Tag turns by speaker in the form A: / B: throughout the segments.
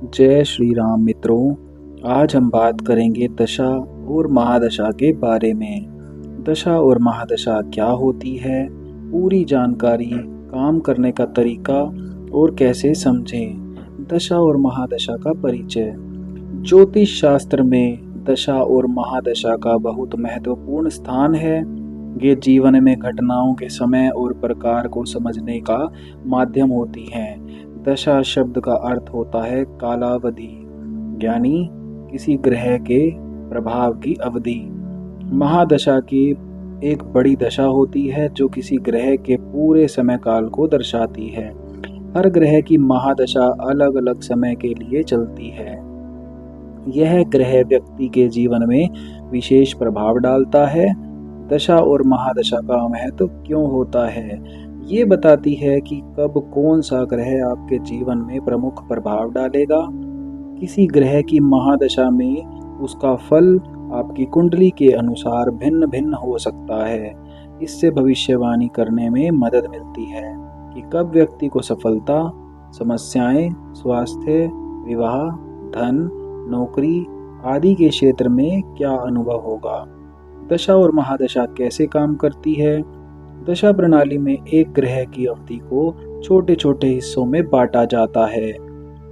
A: जय श्री राम मित्रों। आज हम बात करेंगे दशा और महादशा के बारे में। दशा और महादशा क्या होती है, पूरी जानकारी, काम करने का तरीका और कैसे समझें। दशा और महादशा का परिचय। ज्योतिष शास्त्र में दशा और महादशा का बहुत महत्वपूर्ण स्थान है। ये जीवन में घटनाओं के समय और प्रकार को समझने का माध्यम होती हैं। दशा शब्द का अर्थ होता है कालावधि, यानी किसी ग्रह के प्रभाव की अवधि। महादशा की एक बड़ी दशा होती है जो किसी ग्रह के पूरे समय काल को दर्शाती है। हर ग्रह की महादशा अलग अलग समय के लिए चलती है। यह ग्रह व्यक्ति के जीवन में विशेष प्रभाव डालता है। दशा और महादशा का महत्व क्यों होता है, ये बताती है कि कब कौन सा ग्रह आपके जीवन में प्रमुख प्रभाव डालेगा। किसी ग्रह की महादशा में उसका फल आपकी कुंडली के अनुसार भिन्न भिन्न हो सकता है। इससे भविष्यवाणी करने में मदद मिलती है कि कब व्यक्ति को सफलता, समस्याएं, स्वास्थ्य, विवाह, धन, नौकरी आदि के क्षेत्र में क्या अनुभव होगा। दशा और महादशा कैसे काम करती है। दशा प्रणाली में एक ग्रह की अवधि को छोटे छोटे हिस्सों में बांटा जाता है।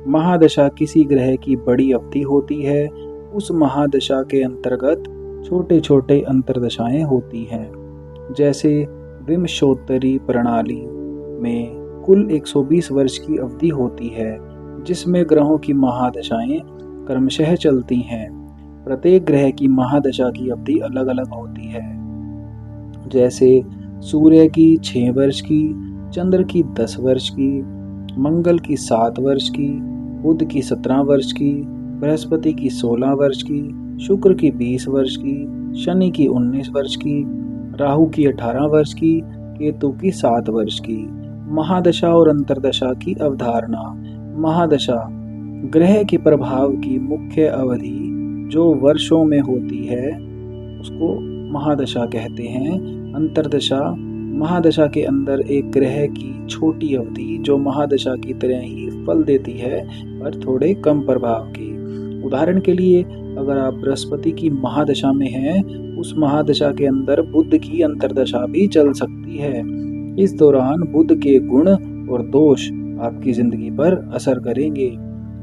A: महादशा किसी ग्रह की बड़ी अवधि होती है। उस महादशा के अंतर्गत छोटे छोटे अंतर्दशाएं होती हैं। जैसे विंशोत्तरी प्रणाली में कुल 120 वर्ष की अवधि होती है, जिसमें ग्रहों की महादशाएं क्रमशः चलती हैं। प्रत्येक ग्रह की महादशा की अवधि अलग अलग होती है। जैसे सूर्य की 6 वर्ष की, चंद्र की 10 वर्ष की, मंगल की 7 वर्ष की, बुध की 17 वर्ष की, बृहस्पति की 16 वर्ष की, शुक्र की 20 वर्ष की, शनि की 19 वर्ष की, राहु की 18 वर्ष की, केतु की 7 वर्ष की। महादशा और अंतर्दशा की अवधारणा। महादशा ग्रह के प्रभाव की मुख्य अवधि जो वर्षों में होती है उसको महादशा कहते हैं। अंतर्दशा महादशा के अंदर एक ग्रह की छोटी अवधि जो महादशा की तरह ही फल देती है, पर थोड़े कम प्रभाव की। उदाहरण के लिए अगर आप बृहस्पति की महादशा में हैं, उस महादशा के अंदर बुध की अंतर्दशा भी चल सकती है। इस दौरान बुध के गुण और दोष आपकी जिंदगी पर असर करेंगे।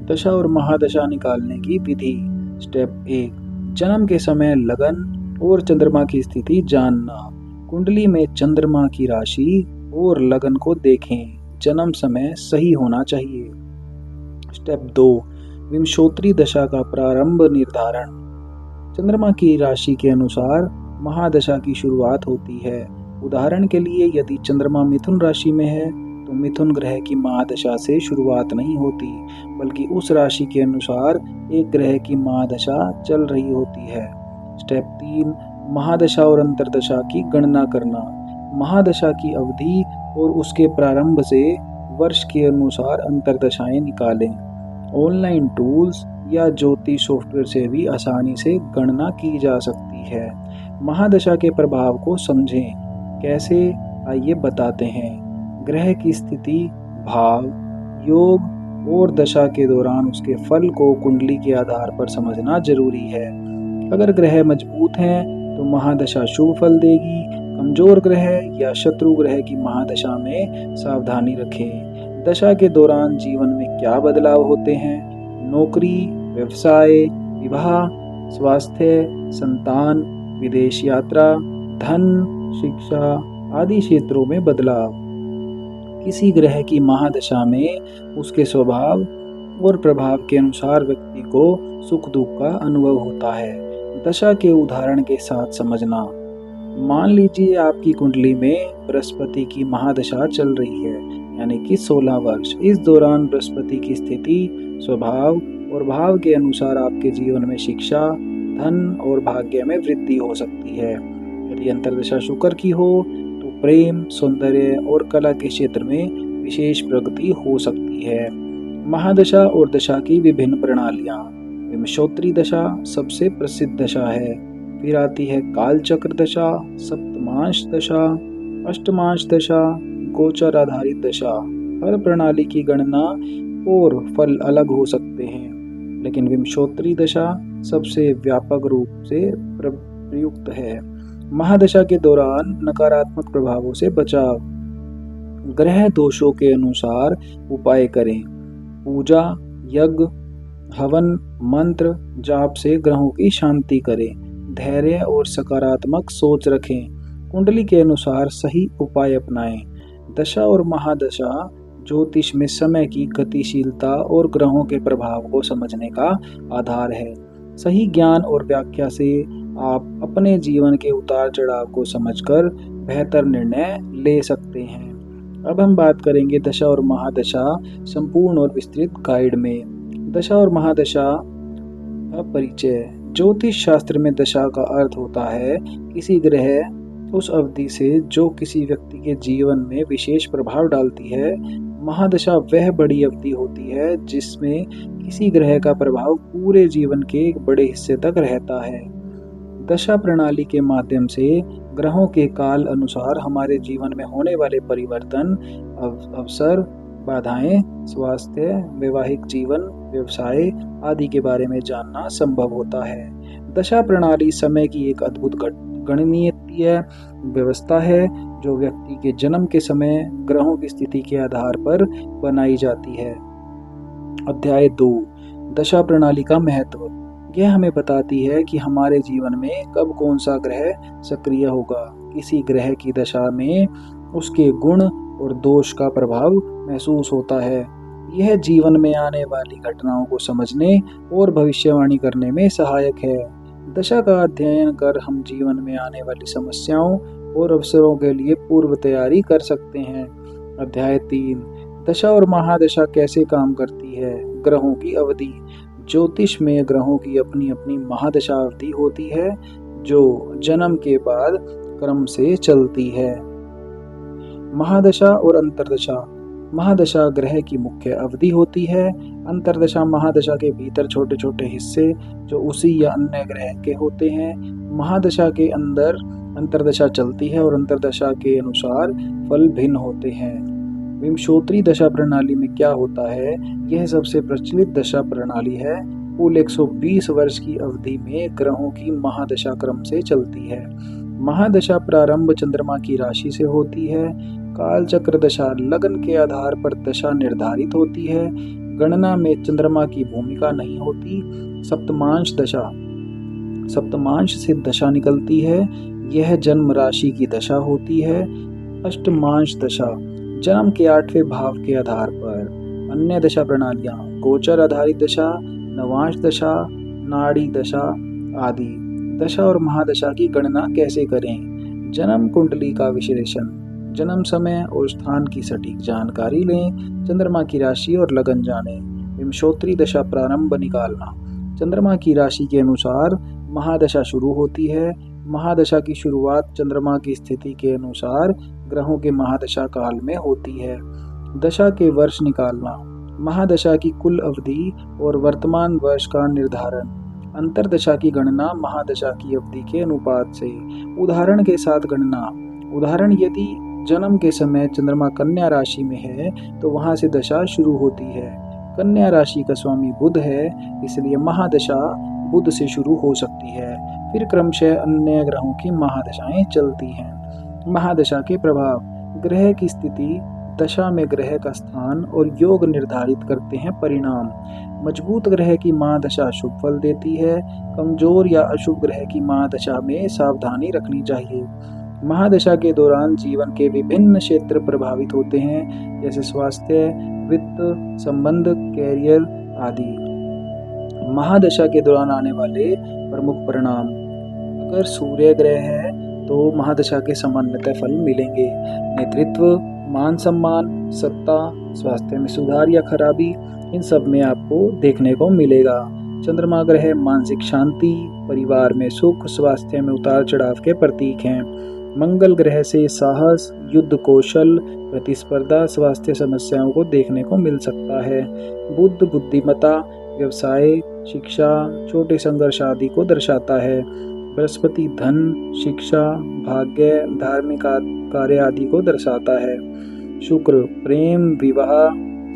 A: दशा और महादशा निकालने की विधि। स्टेप 1, जन्म के समय लगन और चंद्रमा की स्थिति जानना। कुंडली में चंद्रमा की राशि और लगन को देखें। जन्म समय सही होना चाहिए। स्टेप 2, विंशोत्तरी दशा का प्रारंभ निर्धारण। चंद्रमा की राशि के अनुसार महादशा की शुरुआत होती है। उदाहरण के लिए यदि चंद्रमा मिथुन राशि में है तो मिथुन ग्रह की महादशा से शुरुआत नहीं होती, बल्कि उस राशि के अनुसार एक ग्रह की महादशा चल रही होती है। स्टेप 3, महादशा और अंतर्दशा की गणना करना। महादशा की अवधि और उसके प्रारंभ से वर्ष के अनुसार अंतर्दशाएं निकालें। ऑनलाइन टूल्स या ज्योतिष सॉफ्टवेयर से भी आसानी से गणना की जा सकती है। महादशा के प्रभाव को समझें। कैसे, आइए बताते हैं। ग्रह की स्थिति, भाव, योग और दशा के दौरान उसके फल को कुंडली के आधार पर समझना जरूरी है। अगर ग्रह मजबूत हैं तो महादशा शुभ फल देगी। कमजोर ग्रह या शत्रु ग्रह की महादशा में सावधानी रखें। दशा के दौरान जीवन में क्या बदलाव होते हैं। नौकरी, व्यवसाय, विवाह, स्वास्थ्य, संतान, विदेश यात्रा, धन, शिक्षा आदि क्षेत्रों में बदलाव। किसी ग्रह की महादशा में उसके स्वभाव और प्रभाव के अनुसार व्यक्ति को सुख दुख का अनुभव होता है। दशा के उदाहरण के साथ समझना। मान लीजिए आपकी कुंडली में बृहस्पति की महादशा चल रही है, यानी कि 16 वर्ष। इस दौरान बृहस्पति की स्थिति, स्वभाव और भाव के अनुसार आपके जीवन में शिक्षा, धन और भाग्य में वृद्धि हो सकती है। यदि अंतर्दशा शुक्र की हो तो प्रेम, सौंदर्य और कला के क्षेत्र में विशेष प्रगति हो सकती है। महादशा और दशा की विभिन्न प्रणालियां। विंशोत्तरी दशा सबसे प्रसिद्ध दशा है। फिर आती है कालचक्र दशा, सप्तमांश दशा, अष्टमांश दशा, गोचर आधारित दशा। हर प्रणाली की गणना और फल अलग हो सकते हैं। लेकिन विंशोत्तरी दशा सबसे व्यापक रूप से प्रयुक्त है। महादशा के दौरान नकारात्मक प्रभावों से बचाव। ग्रह दोषों के अनुसार उपाय करें। पूजा, यज्ञ, हवन, मंत्र, जाप से ग्रहों की शांति करें। धैर्य और सकारात्मक सोच रखें। कुंडली के अनुसार सही उपाय अपनाएं। दशा और महादशा ज्योतिष में समय की गतिशीलता और ग्रहों के प्रभाव को समझने का आधार है। सही ज्ञान और व्याख्या से आप अपने जीवन के उतार चढ़ाव को समझकर बेहतर निर्णय ले सकते हैं। अब हम बात करेंगे दशा और महादशा संपूर्ण और विस्तृत गाइड में। दशा और महादशा का परिचय। ज्योतिष शास्त्र में दशा का अर्थ होता है किसी ग्रह उस अवधि से जो किसी व्यक्ति के जीवन में विशेष प्रभाव डालती है। महादशा वह बड़ी अवधि होती है जिसमें किसी ग्रह का प्रभाव पूरे जीवन के एक बड़े हिस्से तक रहता है। दशा प्रणाली के माध्यम से ग्रहों के काल अनुसार हमारे जीवन में होने वाले परिवर्तन, अवसर, बाधाएं, स्वास्थ्य, वैवाहिक जीवन, व्यवसाय आदि के बारे में जानना संभव होता है। दशा प्रणाली समय की एक अद्भुत गणनीय व्यवस्था है जो व्यक्ति के जन्म के समय ग्रहों की स्थिति के आधार पर बनाई जाती है। अध्याय 2, दशा प्रणाली का महत्व। यह हमें बताती है कि हमारे जीवन में कब कौन सा ग्रह सक्रिय होगा। किसी ग्रह की दशा में उसके गुण और दोष का प्रभाव महसूस होता है। यह जीवन में आने वाली घटनाओं को समझने और भविष्यवाणी करने में सहायक है। दशा का अध्ययन कर हम जीवन में आने वाली समस्याओं और अवसरों के लिए पूर्व तैयारी कर सकते हैं। अध्याय 3, दशा और महादशा कैसे काम करती है। ग्रहों की अवधि। ज्योतिष में ग्रहों की अपनी अपनी महादशा अवधि होती है जो जन्म के बाद क्रम से चलती है। महादशा और अंतर्दशा। महादशा ग्रह की मुख्य अवधि होती है। अंतर्दशा महादशा के भीतर छोटे छोटे हिस्से जो उसी या अन्य ग्रह के होते हैं। महादशा के अंदर अंतर्दशा चलती है और अंतर्दशा के अनुसार फल भिन्न होते हैं। विंशोत्तरी दशा प्रणाली में क्या होता है। यह सबसे प्रचलित दशा प्रणाली है। कुल 120 वर्ष की अवधि में ग्रहों की महादशा क्रम से चलती है। महादशा प्रारंभ चंद्रमा की राशि से होती है। काल चक्र दशा लगन के आधार पर दशा निर्धारित होती है। गणना में चंद्रमा की भूमिका नहीं होती। सप्तमांश दशा, सप्तमांश से दशा निकलती है। यह जन्म राशि की दशा होती है। अष्टमांश दशा जन्म के 8वें भाव के आधार पर। अन्य दशा प्रणालियां गोचर आधारित दशा, नवांश दशा, नाड़ी दशा आदि। दशा और महादशा की गणना कैसे करें। जन्म कुंडली का विश्लेषण। जन्म समय और स्थान की सटीक जानकारी लें। चंद्रमा की राशि और लगन जानें। विंशोत्तरी दशा प्रारंभ निकालना। चंद्रमा की राशि के अनुसार महादशा शुरू होती है। महादशा की शुरुआत चंद्रमा की स्थिति के अनुसार ग्रहों के महादशा काल में होती है। दशा के वर्ष निकालना। महादशा की कुल अवधि और वर्तमान वर्ष का निर्धारण। अंतर्दशा की गणना महादशा की अवधि के अनुपात से। उदाहरण के साथ गणना। उदाहरण, यदि जन्म के समय चंद्रमा कन्या राशि में है तो वहां से दशा शुरू होती है। कन्या राशि का स्वामी बुध है, इसलिए महादशा बुध से शुरू हो सकती है। फिर क्रमशः अन्य ग्रहों की महादशाएं चलती हैं। महादशा के प्रभाव। ग्रह की स्थिति दशा में ग्रह का स्थान और योग निर्धारित करते हैं परिणाम। मजबूत ग्रह की महादशा शुभ फल देती है। कमजोर या अशुभ ग्रह की महादशा में सावधानी रखनी चाहिए। महादशा के दौरान जीवन के विभिन्न क्षेत्र प्रभावित होते हैं, जैसे स्वास्थ्य, वित्त, संबंध, कैरियर आदि। महादशा के दौरान आने वाले प्रमुख परिणाम। अगर सूर्य ग्रह है तो महादशा के सामान्यतः फल मिलेंगे। नेतृत्व, मान सम्मान, सत्ता, स्वास्थ्य में सुधार या खराबी, इन सब में आपको देखने को मिलेगा। चंद्रमा ग्रह मानसिक शांति, परिवार में सुख, स्वास्थ्य में उतार चढ़ाव के प्रतीक हैं। मंगल ग्रह से साहस, युद्ध कौशल, प्रतिस्पर्धा, स्वास्थ्य समस्याओं को देखने को मिल सकता है। बुध बुद्धिमत्ता, व्यवसाय, शिक्षा, छोटे संघर्ष आदि को दर्शाता है। बृहस्पति धन, शिक्षा, भाग्य, धार्मिक कार्य आदि को दर्शाता है। शुक्र प्रेम, विवाह,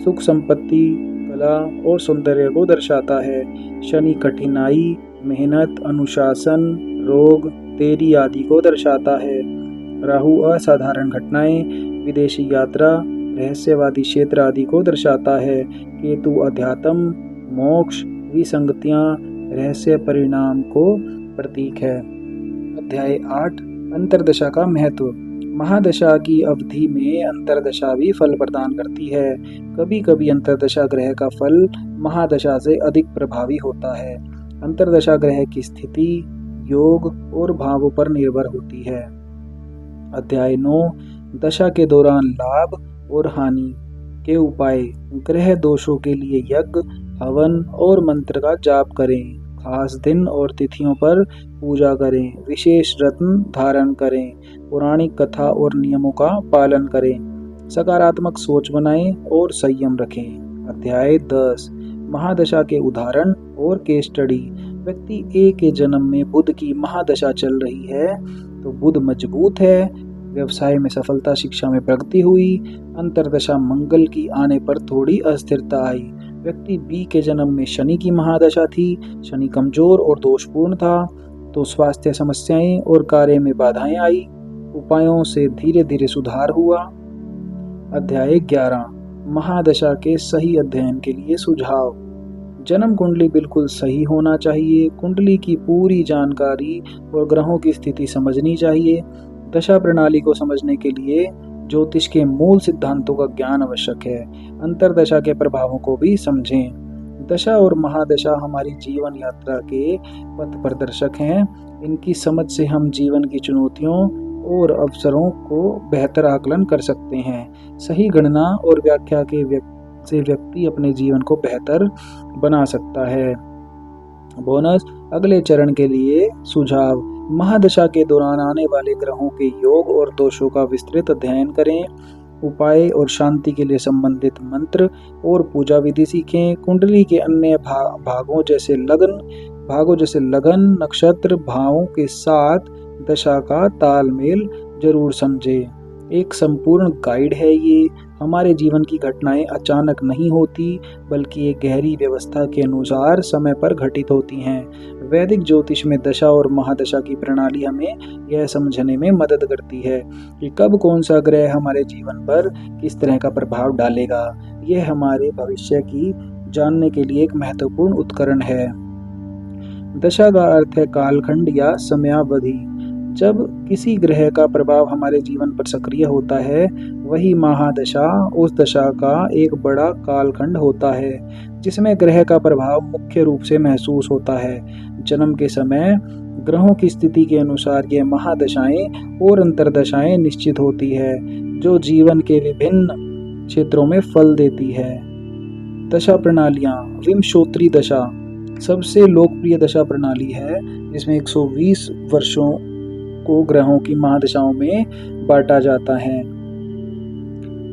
A: सुख संपत्ति, कला और सौंदर्य को दर्शाता है। शनि कठिनाई, मेहनत, अनुशासन, रोग, देरी आदि को दर्शाता है। राहु असाधारण घटनाएं, विदेशी यात्रा, रहस्यवादी क्षेत्र आदि को दर्शाता है। केतु अध्यात्म, मोक्ष, विसंगतियां, रहस्य परिणाम को प्रतीक है। अध्याय 8 अंतर्दशा का महत्व। महादशा की अवधि में अंतर्दशा भी फल प्रदान करती है। कभी कभी अंतर्दशा ग्रह का फल महादशा से अधिक प्रभावी होता है। अंतर्दशा ग्रह की स्थिति, योग और भावों पर निर्भर होती है। अध्याय 9 दशा के दौरान लाभ और हानि के उपाय। ग्रह दोषों के लिए यज्ञ, हवन और मंत्र का जाप करें। खास दिन और तिथियों पर पूजा करें। विशेष रत्न धारण करें। पौराणिक कथा और नियमों का पालन करें। सकारात्मक सोच बनाएं और संयम रखें। अध्याय 10 महादशा के उदाहरण और केस स्टडी। व्यक्ति ए के जन्म में बुध की महादशा चल रही है तो बुध मजबूत है, व्यवसाय में सफलता, शिक्षा में प्रगति हुई। अंतर्दशा मंगल की आने पर थोड़ी अस्थिरता आई। व्यक्ति बी के जन्म में शनि की महादशा थी, शनि कमजोर और दोषपूर्ण था तो स्वास्थ्य समस्याएं और कार्य में बाधाएं आई। उपायों से धीरे धीरे सुधार हुआ। अध्याय 11 महादशा के सही अध्ययन के लिए सुझाव। जन्म कुंडली बिल्कुल सही होना चाहिए। कुंडली की पूरी जानकारी और ग्रहों की स्थिति समझनी चाहिए। दशा प्रणाली को समझने के लिए ज्योतिष के मूल सिद्धांतों का ज्ञान आवश्यक है। अंतर्दशा के प्रभावों को भी समझें। दशा और महादशा हमारी जीवन यात्रा के पथ प्रदर्शक हैं। इनकी समझ से हम जीवन की चुनौतियों और अवसरों को बेहतर आकलन कर सकते हैं। सही गणना और व्याख्या से व्यक्ति अपने जीवन को बेहतर बना सकता है। बोनस अगले चरण के लिए सुझाव। महादशा के दौरान आने वाले ग्रहों के योग और दोषों का विस्तृत अध्ययन करें। उपाय और शांति के लिए संबंधित मंत्र और पूजा विधि सीखें। कुंडली के अन्य भागों जैसे लगन, नक्षत्र, भावों के साथ दशा का तालमेल जरूर समझें। एक संपूर्ण गाइड है ये। हमारे जीवन की घटनाएं अचानक नहीं होती बल्कि एक गहरी व्यवस्था के अनुसार समय पर घटित होती हैं। वैदिक ज्योतिष में दशा और महादशा की प्रणाली हमें यह समझने में मदद करती है कि कब कौन सा ग्रह हमारे जीवन पर किस तरह का प्रभाव डालेगा। यह हमारे भविष्य की जानने के लिए एक महत्वपूर्ण उपकरण है। दशा का अर्थ है कालखंड या समयावधि। जब किसी ग्रह का प्रभाव हमारे जीवन पर सक्रिय होता है वही महादशा उस दशा का एक बड़ा कालखंड होता है जिसमें ग्रह का प्रभाव मुख्य रूप से महसूस होता है। जन्म के समय ग्रहों की स्थिति के अनुसार ये महादशाएं और अंतर्दशाएं निश्चित होती है जो जीवन के विभिन्न क्षेत्रों में फल देती है। दशा प्रणालियां। विंशोत्तरी दशा सबसे लोकप्रिय दशा प्रणाली है जिसमें 120 वर्षों को ग्रहों की महादशाओं में बांटा जाता है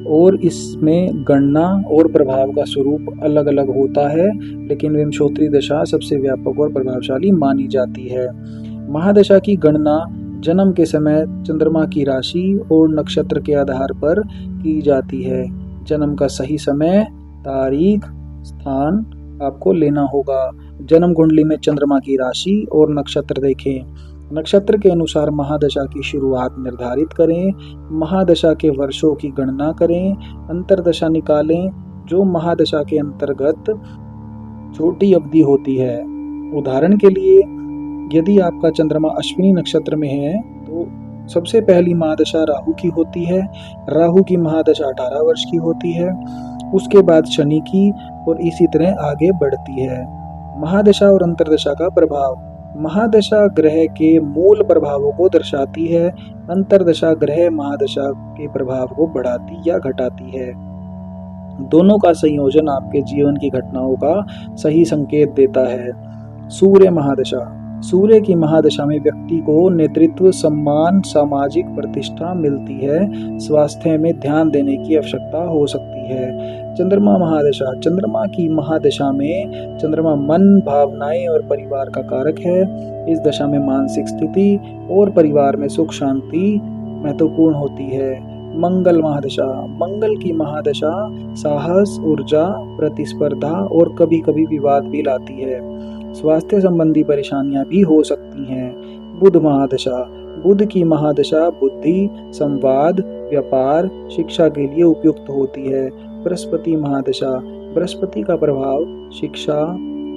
A: और इसमें गणना और प्रभाव का स्वरूप अलग अलग होता है, लेकिन विंशोत्तरी दशा सबसे व्यापक और प्रभावशाली मानी जाती है। महादशा की गणना जन्म के समय चंद्रमा की राशि और नक्षत्र के आधार पर की जाती है। जन्म का सही समय, तारीख, स्थान आपको लेना होगा। जन्म कुंडली में चंद्रमा की राशि और नक्षत्र देखें। नक्षत्र के अनुसार महादशा की शुरुआत निर्धारित करें। महादशा के वर्षों की गणना करें। अंतर्दशा निकालें जो महादशा के अंतर्गत छोटी अवधि होती है। उदाहरण के लिए यदि आपका चंद्रमा अश्विनी नक्षत्र में है तो सबसे पहली महादशा राहु की होती है। राहु की महादशा 18 वर्ष की होती है, उसके बाद शनि की और इसी तरह आगे बढ़ती है। महादशा और अंतर्दशा का प्रभाव। महादशा ग्रह के मूल प्रभावों को दर्शाती है। अंतर्दशा ग्रह महादशा के प्रभाव को बढ़ाती या घटाती है। दोनों का संयोजन आपके जीवन की घटनाओं का सही संकेत देता है। सूर्य महादशा। सूर्य की महादशा में व्यक्ति को नेतृत्व, सम्मान, सामाजिक प्रतिष्ठा मिलती है। स्वास्थ्य में ध्यान देने की आवश्यकता हो सकती है। चंद्रमा महादशा। चंद्रमा की महादशा में चंद्रमा मन, भावनाएं और परिवार का कारक है। इस दशा में मानसिक स्थिति और परिवार में सुख शांति महत्वपूर्ण होती है। मंगल महादशा, मंगल की महादशा साहस, ऊर्जा, प्रतिस्पर्धा और कभी कभी विवाद भी लाती है। स्वास्थ्य संबंधी परेशानियां भी हो सकती हैं। बुध महादशा, बुध की महादशा बुद्धि, संवाद, व्यापार, शिक्षा के लिए उपयुक्त होती है। बृहस्पति महादशा, बृहस्पति का प्रभाव शिक्षा,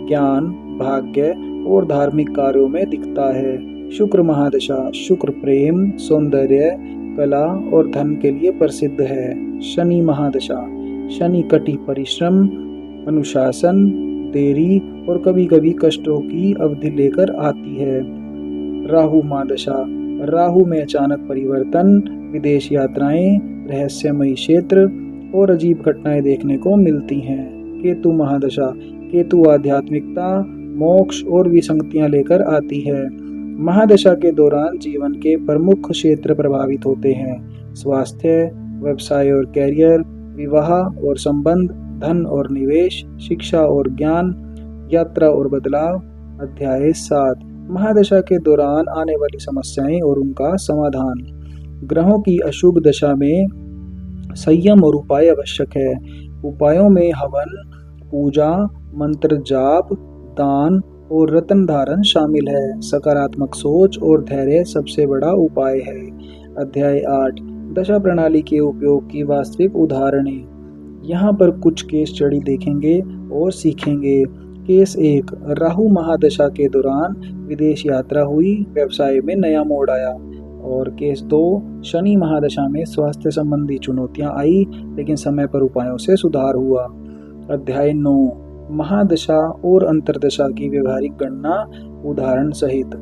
A: ज्ञान, भाग्य और धार्मिक कार्यों में दिखता है। शुक्र महादशा, शुक्र प्रेम, सौंदर्य, कला और धन के लिए प्रसिद्ध है। शनि महादशा, शनि कठिन परिश्रम, अनुशासन, देरी और कभी कभी कष्टों की अवधि लेकर आती है। राहु महादशा, राहु में अचानक परिवर्तन, विदेश यात्राएं, रहस्यमयी क्षेत्र और अजीब घटनाएं देखने को मिलती हैं। केतु महादशा, केतु आध्यात्मिकता, मोक्ष और विसंगतियां लेकर आती है। महादशा के दौरान जीवन के प्रमुख क्षेत्र प्रभावित होते हैं। स्वास्थ्य, व्यवसाय और कैरियर, विवाह और संबंध, धन और निवेश, शिक्षा और ज्ञान, यात्रा और बदलाव। अध्याय 7, महादशा के दौरान आने वाली समस्याएं और उनका समाधान। ग्रहों की अशुभ दशा में संयम और उपाय आवश्यक है। उपायों में हवन, पूजा, मंत्र जाप, दान और रत्न धारण शामिल है। सकारात्मक सोच और धैर्य सबसे बड़ा उपाय है। अध्याय 8, दशा प्रणाली के उपयोग की वास्तविक उदाहरणें। यहाँ पर कुछ केस स्टडी देखेंगे और सीखेंगे। केस 1, राहु महादशा के दौरान विदेश यात्रा हुई, व्यवसाय में नया मोड़ आया। और केस 2, शनि महादशा में स्वास्थ्य संबंधी चुनौतियां आई, लेकिन समय पर उपायों से सुधार हुआ। अध्याय 9, महादशा और अंतरदशा की व्यवहारिक गणना उदाहरण सहित।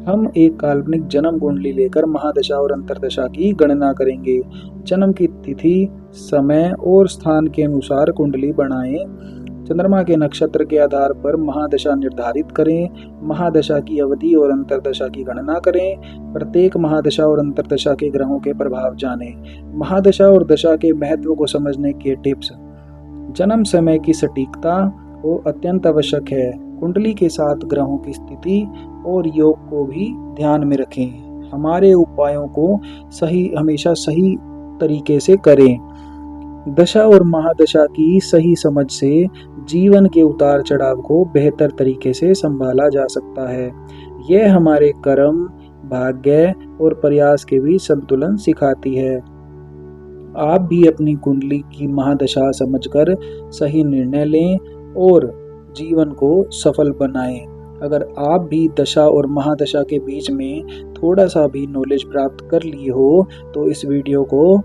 A: हम एक काल्पनिक जन्म कुंडली लेकर महादशा और अंतरदशा की गणना करेंगे। जन्म की तिथि, समय और स्थान के अनुसार कुंडली बनाएं। चंद्रमा के नक्षत्र के आधार पर महादशा निर्धारित करें। महादशा की अवधि और अंतरदशा की गणना करें। प्रत्येक महादशा और अंतरदशा के ग्रहों के प्रभाव जानें। महादशा और दशा के महत्व को समझने के टिप्स। जन्म समय की सटीकता वो अत्यंत आवश्यक है। कुंडली के साथ ग्रहों की स्थिति और योग को भी ध्यान में रखें। हमारे उपायों को हमेशा सही तरीके से करें। दशा और महादशा की सही समझ से जीवन के उतार चढ़ाव को बेहतर तरीके से संभाला जा सकता है। यह हमारे कर्म, भाग्य और प्रयास के बीच संतुलन सिखाती है। आप भी अपनी कुंडली की महादशा समझकर सही निर्णय लें और जीवन को सफल बनाएं। अगर आप भी दशा और महादशा के बीच में थोड़ा सा भी नॉलेज प्राप्त कर लिए हो तो इस वीडियो को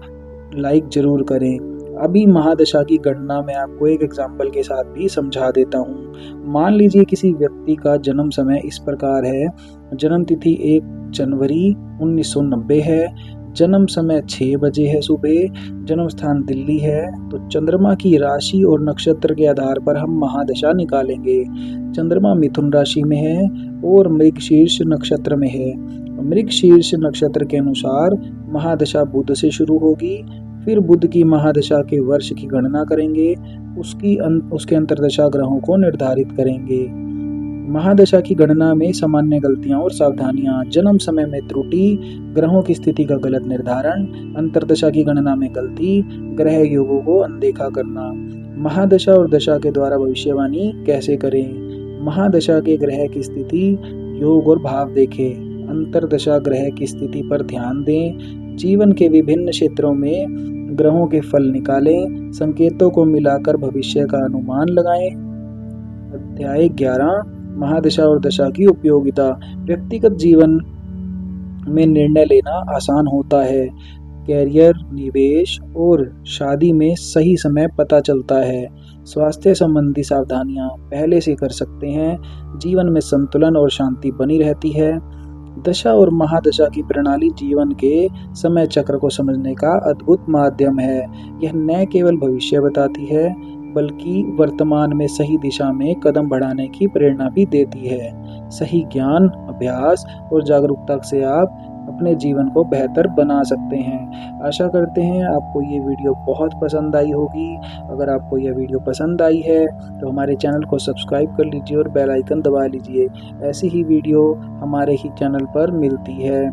A: लाइक जरूर करें। अभी महादशा की गणना मैं आपको एक एग्जाम्पल के साथ भी समझा देता हूँ। मान लीजिए किसी व्यक्ति का जन्म समय इस प्रकार है। जन्म तिथि 1 जनवरी 1990 है। जन्म समय 6 बजे है सुबह। जन्म स्थान दिल्ली है। तो चंद्रमा की राशि और नक्षत्र के आधार पर हम महादशा निकालेंगे। चंद्रमा मिथुन राशि में है और मृगशीर्ष नक्षत्र में है। मृगशीर्ष नक्षत्र के अनुसार महादशा बुध से शुरू होगी। फिर बुध की महादशा के वर्ष की गणना करेंगे। उसके अंतरदशा ग्रहों को निर्धारित करेंगे। महादशा की गणना में सामान्य गलतियां और सावधानियां। जन्म समय में त्रुटि, ग्रहों की स्थिति का गलत निर्धारण। अंतरदशा की गणना में गलती, ग्रह योगों को अनदेखा करना। महादशा और दशा के द्वारा भविष्यवाणी कैसे करें। महादशा के ग्रह की स्थिति, योग और भाव देखें। अंतरदशा ग्रह की स्थिति पर ध्यान दें। जीवन के विभिन्न क्षेत्रों में ग्रहों के फल निकालें। संकेतों को मिलाकर भविष्य का अनुमान लगाएं। अध्याय 11, महादशा और दशा की उपयोगिता। व्यक्तिगत जीवन में निर्णय लेना आसान होता है। कैरियर, निवेश और शादी में सही समय पता चलता है। स्वास्थ्य संबंधी सावधानियां पहले से कर सकते हैं। जीवन में संतुलन और शांति बनी रहती है। दशा और महादशा की प्रणाली जीवन के समय चक्र को समझने का अद्भुत माध्यम है। यह न केवल भविष्य बताती है बल्कि वर्तमान में सही दिशा में कदम बढ़ाने की प्रेरणा भी देती है। सही ज्ञान, अभ्यास और जागरूकता से आप अपने जीवन को बेहतर बना सकते हैं। आशा करते हैं आपको ये वीडियो बहुत पसंद आई होगी। अगर आपको यह वीडियो पसंद आई है तो हमारे चैनल को सब्सक्राइब कर लीजिए और बेल आइकन दबा लीजिए। ऐसी ही वीडियो हमारे ही चैनल पर मिलती है।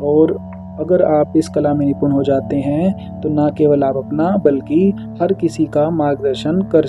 A: और अगर आप इस कला में निपुण हो जाते हैं तो ना केवल आप अपना बल्कि हर किसी का मार्गदर्शन कर